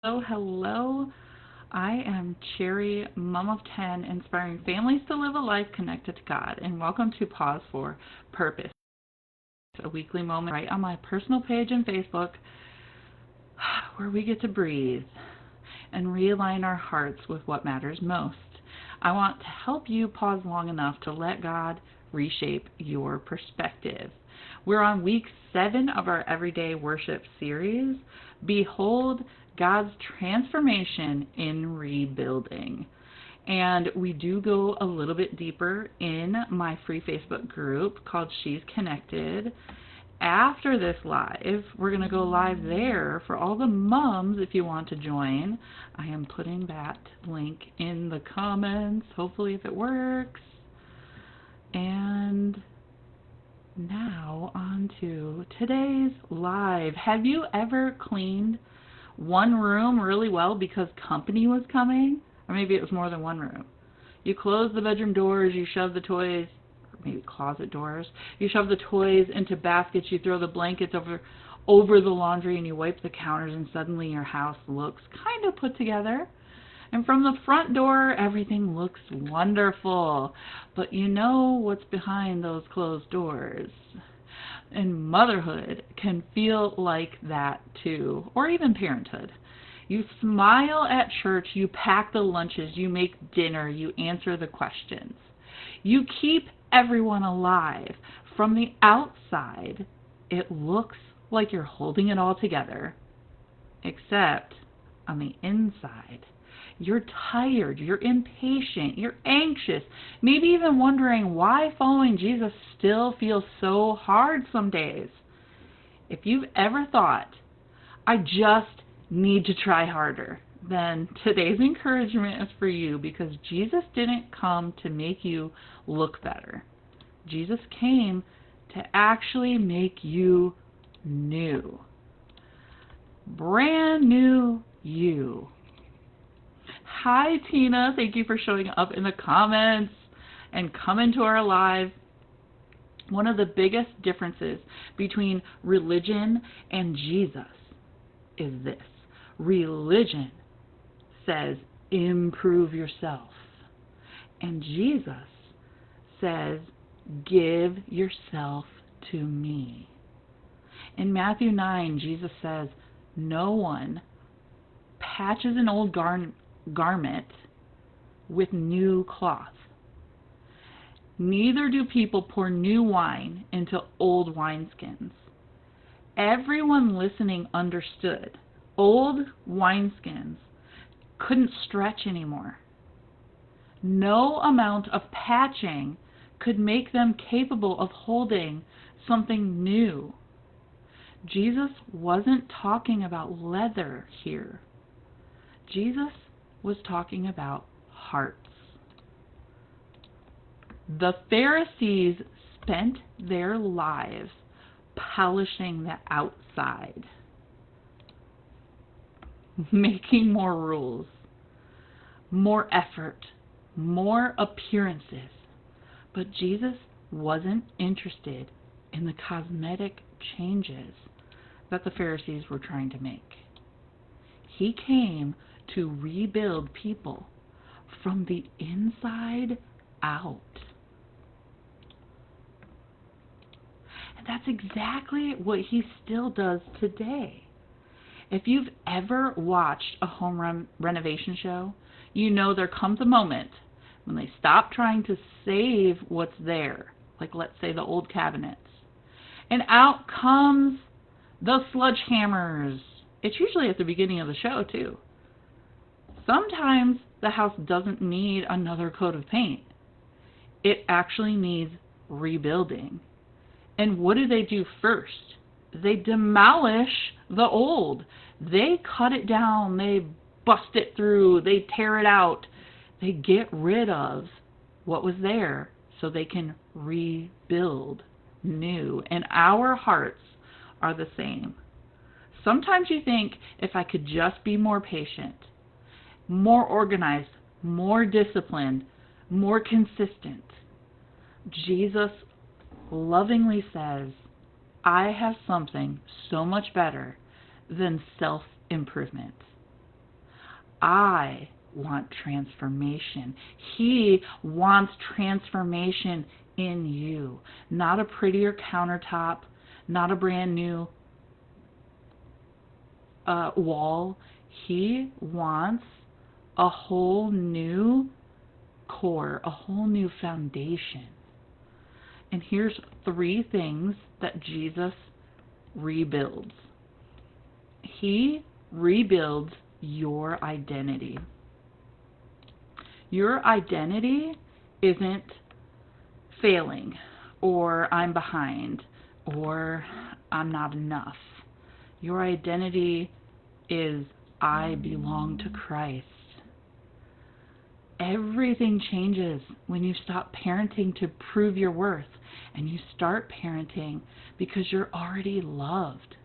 Hello. I am Cherry, mom of 10, inspiring families to live a life connected to God. And welcome to Pause for Purpose, a weekly moment right on my personal page on Facebook where we get to breathe and realign our hearts with what matters most. I want to help you pause long enough to let God reshape your perspective. We're on week 7 of our Everyday Worship series. Behold God's transformation in rebuilding. And we do go a little bit deeper in my free Facebook group called She's Connected. After this live, we're going to go live there for all the moms if you want to join. I am putting that link in the comments, hopefully if it works. And now on to today's live. Have you ever cleaned one room really well because company was coming? Or maybe it was more than one room. You close the bedroom doors, you shove the toys, or maybe closet doors, you shove the toys into baskets, you throw the blankets over the laundry, and you wipe the counters, and suddenly your house looks kind of put together. And from the front door, everything looks wonderful. But you know what's behind those closed doors. And motherhood can feel like that too, or even parenthood. You smile at church, you pack the lunches, you make dinner, you answer the questions. You keep everyone alive. From the outside, it looks like you're holding it all together, except on the inside. You're tired, you're impatient, you're anxious, maybe even wondering why following Jesus still feels so hard some days. If you've ever thought, I just need to try harder, then today's encouragement is for you, because Jesus didn't come to make you look better. Jesus came to actually make you new. Brand new you. Hi, Tina. Thank you for showing up in the comments and coming to our live. One of the biggest differences between religion and Jesus is this. Religion says, improve yourself. And Jesus says, give yourself to me. In Matthew 9, Jesus says, no one patches an old garment with new cloth. Neither do people pour new wine into old wineskins. Everyone listening understood. Old wineskins couldn't stretch anymore. No amount of patching could make them capable of holding something new. Jesus wasn't talking about leather here. Jesus was talking about hearts. The Pharisees spent their lives polishing the outside, making more rules, more effort, more appearances. But Jesus wasn't interested in the cosmetic changes that the Pharisees were trying to make. He came to rebuild people from the inside out. And that's exactly what he still does today. If you've ever watched a home renovation show, you know there comes a moment when they stop trying to save what's there, like let's say the old cabinets, and out comes the sledgehammers. It's usually at the beginning of the show too. Sometimes the house doesn't need another coat of paint. It actually needs rebuilding. And what do first? They demolish the old. They cut it down. They bust it through. They tear it out. They get rid of what was there so they can rebuild new. And our hearts are the same. Sometimes you think, if I could just be more patient, more organized, more disciplined, more consistent. Jesus lovingly says, I have something so much better than self-improvement. I want transformation. He wants transformation in you. Not a prettier countertop, not a brand new wall. He wants a whole new core, a whole new foundation. And here's 3 things that Jesus rebuilds. He rebuilds your identity. Your identity isn't failing, or I'm behind, or I'm not enough. Your identity is I belong to Christ. Everything changes when you stop parenting to prove your worth and you start parenting because you're already loved.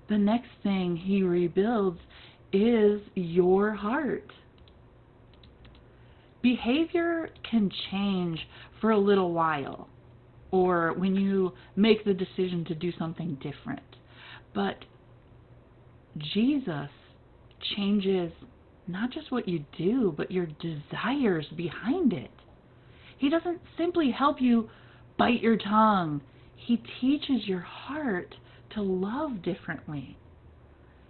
The next thing he rebuilds is your heart. Behavior can change for a little while, or when you make the decision to do something different. But Jesus changes not just what you do, but your desires behind it. He doesn't simply help you bite your tongue. He teaches your heart to love differently.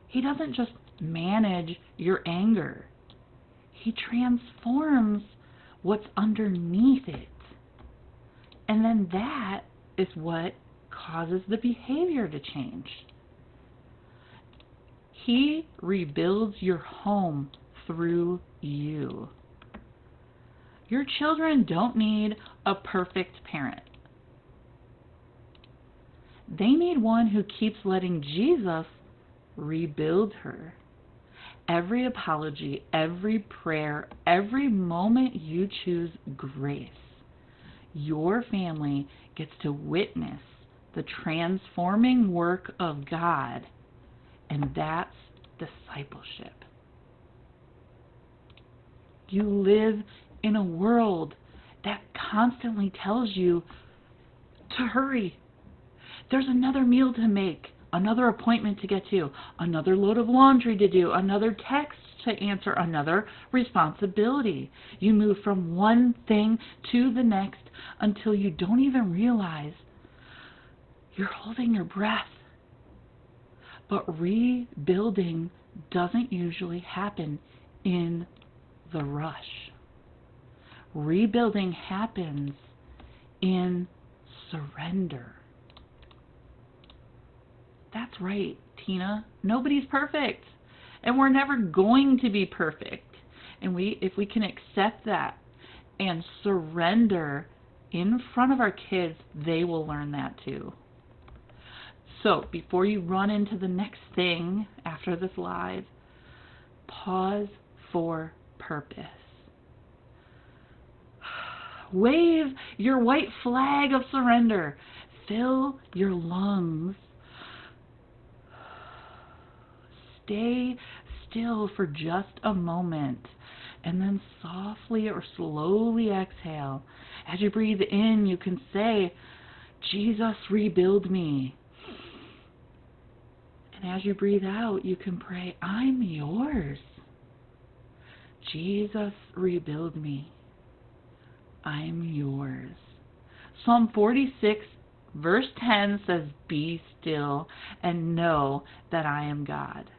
He doesn't just manage your anger. He transforms what's underneath it. And then that is what causes the behavior to change. He rebuilds your home through you. Your children don't need a perfect parent. They need one who keeps letting Jesus rebuild her. Every apology, every prayer, every moment you choose grace, your family gets to witness the transforming work of God, and that's discipleship. You live in a world that constantly tells you to hurry. There's another meal to make, another appointment to get to, another load of laundry to do, another text to answer, another responsibility. You move from one thing to the next until you don't even realize you're holding your breath. But rebuilding doesn't usually happen in the rush. Rebuilding happens in surrender. That's right, Tina. Nobody's perfect. And we're never going to be perfect. And if we can accept that and surrender in front of our kids, they will learn that too. So before you run into the next thing after this live, pause for purpose. Wave your white flag of surrender. Fill your lungs. Stay still for just a moment, and then softly or slowly exhale. As you breathe in, you can say, Jesus, rebuild me. And as you breathe out, you can pray, I'm yours. Jesus, rebuild me. I'm yours. Psalm 46, verse 10 says, be still and know that I am God.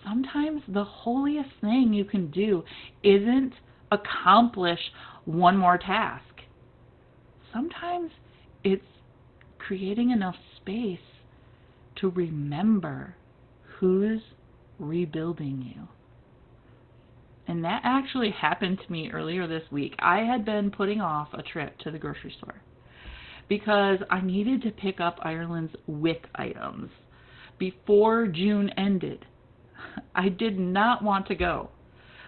Sometimes the holiest thing you can do isn't accomplish one more task. Sometimes it's creating enough space to remember who's rebuilding you. And that actually happened to me earlier this week. I had been putting off a trip to the grocery store because I needed to pick up Ireland's WIC items before June ended. I did not want to go,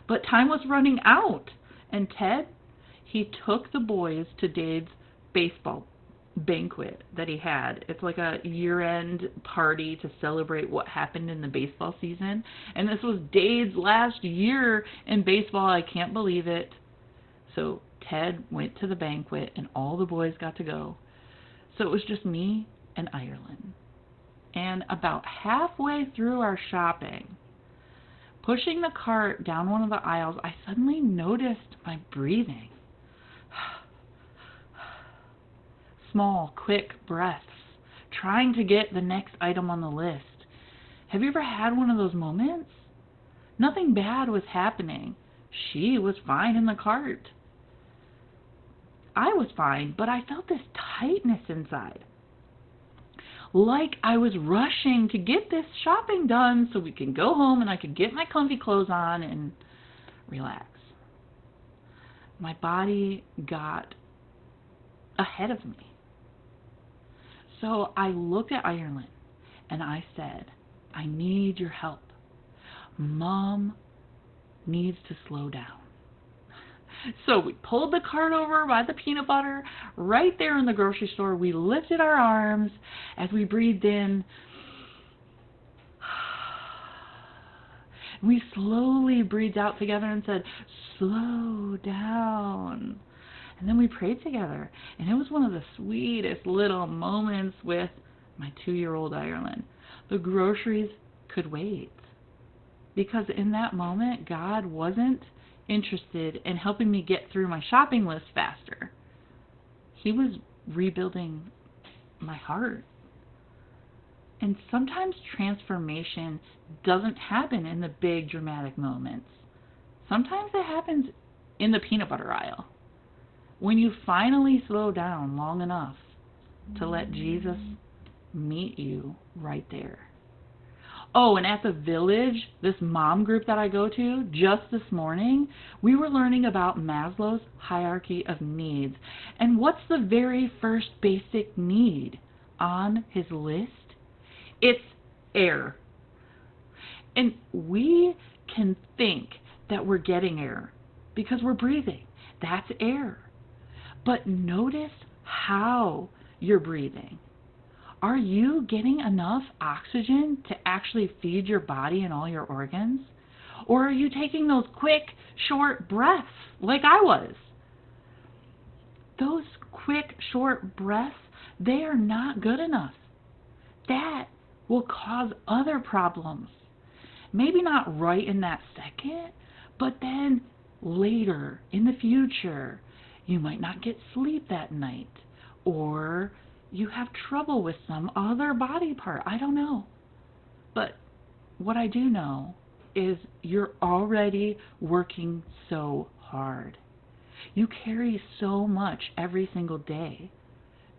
but time was running out. And Ted, he took the boys to Dave's baseball banquet that he had. It's like a year-end party to celebrate what happened in the baseball season. And this was Dave's last year in baseball. I can't believe it. So Ted went to the banquet and all the boys got to go. So it was just me and Ireland. And about halfway through our shopping, pushing the cart down one of the aisles, I suddenly noticed my breathing. Small, quick breaths, trying to get the next item on the list. Have you ever had one of those moments? Nothing bad was happening. She was fine in the cart. I was fine, but I felt this tightness inside. Like I was rushing to get this shopping done so we can go home and I could get my comfy clothes on and relax. My body got ahead of me. So I looked at Ireland and I said, I need your help. Mom needs to slow down. So we pulled the cart over by the peanut butter right there in the grocery store. We lifted our arms as we breathed in. We slowly breathed out together and said, slow down. And then we prayed together. And it was one of the sweetest little moments with my 2-year-old Ireland. The groceries could wait. Because in that moment, God wasn't interested in helping me get through my shopping list faster. He was rebuilding my heart. And sometimes transformation doesn't happen in the big dramatic moments. Sometimes it happens in the peanut butter aisle. When you finally slow down long enough to let Jesus meet you right there. Oh, and at the Village, this mom group that I go to, just this morning, we were learning about Maslow's hierarchy of needs. And what's the very first basic need on his list? It's air. And we can think that we're getting air because we're breathing. That's air. But notice how you're breathing. Are you getting enough oxygen to actually feed your body and all your organs? Or are you taking those quick, short breaths like I was? Those quick, short breaths, they are not good enough. That will cause other problems. Maybe not right in that second, but then later in the future, you might not get sleep that night, or you have trouble with some other body part. I don't know. But what I do know is you're already working so hard. You carry so much every single day.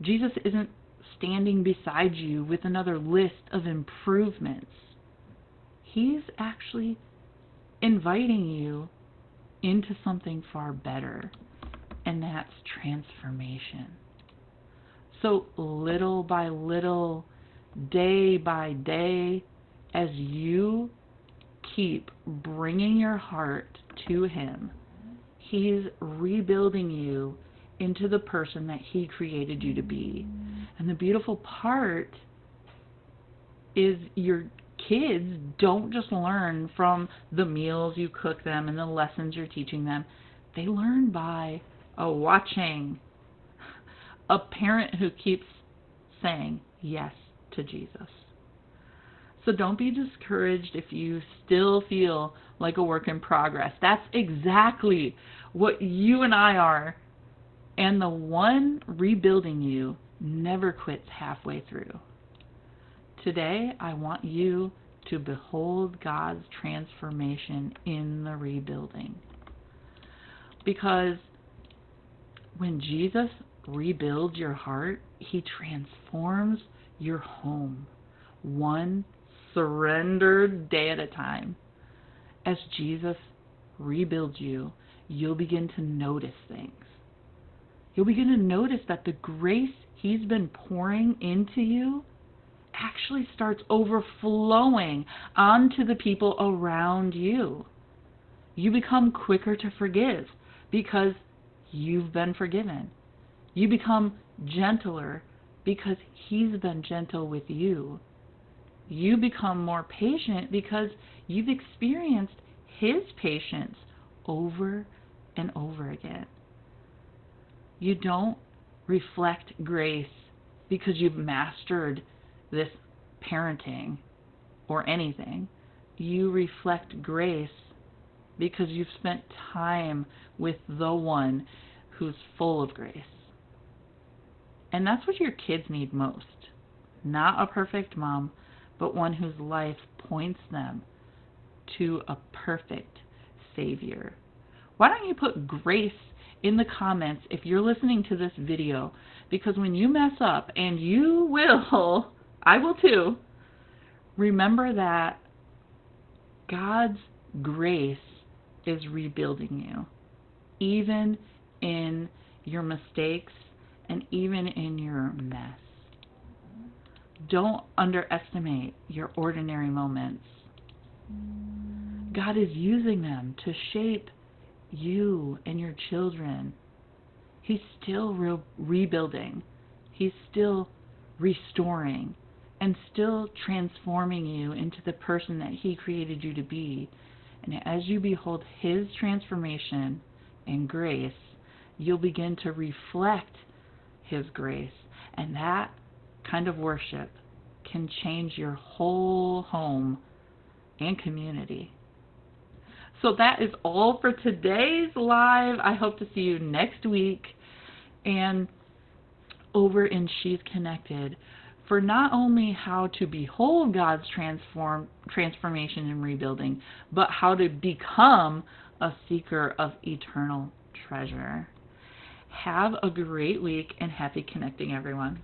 Jesus isn't standing beside you with another list of improvements. He's actually inviting you into something far better, and that's transformation. So little by little, day by day, as you keep bringing your heart to Him, He's rebuilding you into the person that He created you to be. And the beautiful part is your kids don't just learn from the meals you cook them and the lessons you're teaching them. They learn by watching a parent who keeps saying yes to Jesus. So don't be discouraged if you still feel like a work in progress. That's exactly what you and I are. And the one rebuilding you never quits halfway through. Today, I want you to behold God's transformation in the rebuilding. Because when Jesus rebuilds your heart, He transforms your home, one surrendered day at a time. As Jesus rebuilds you, you'll begin to notice things. You'll begin to notice that the grace He's been pouring into you actually starts overflowing onto the people around you. You become quicker to forgive because you've been forgiven. You become gentler because He's been gentle with you. You become more patient because you've experienced His patience over and over again. You don't reflect grace because you've mastered this parenting or anything. you reflect grace because you've spent time with the one who's full of grace. And that's what your kids need most. Not a perfect mom, but one whose life points them to a perfect Savior. Why don't you put grace in the comments if you're listening to this video? Because when you mess up, and you will, I will too, remember that God's grace is rebuilding you, even in your mistakes and even in your mess. Don't underestimate your ordinary moments. God is using them to shape you and your children. He's still rebuilding. He's still restoring and still transforming you into the person that He created you to be. And as you behold His transformation and grace, you'll begin to reflect His grace. And that kind of worship can change your whole home and community. So that is all for today's live. I hope to see you next week and over in She's Connected for not only how to behold God's transformation and rebuilding, but how to become a seeker of eternal treasure. Have a great week and happy connecting, everyone.